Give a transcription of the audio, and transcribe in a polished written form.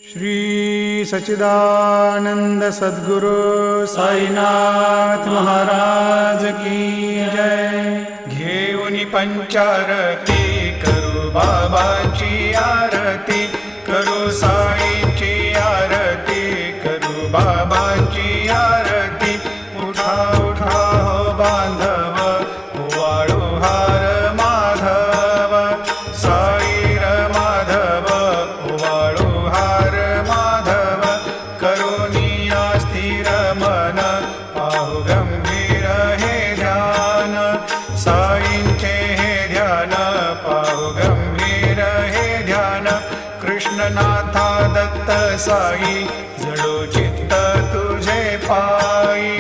श्री सच्चिदानंद सद्गुरु साईनाथ महाराज की जय। घेऊनी पंचारती करू बाबाची आरती, करू साईंची आरती, करू बाबाची आरती। उठा उठा हो बांधव, वाळू हार माधव, साईर माधव, वाळू हार माधव। करुणिया स्थिर मन, पाहु गंभीर हे ध्यान, साईंचे हे ध्यान, पाहु गंभीर हे ध्यान। कृष्णनाथा दत्त साई, जडो चित्त तुझे पायी।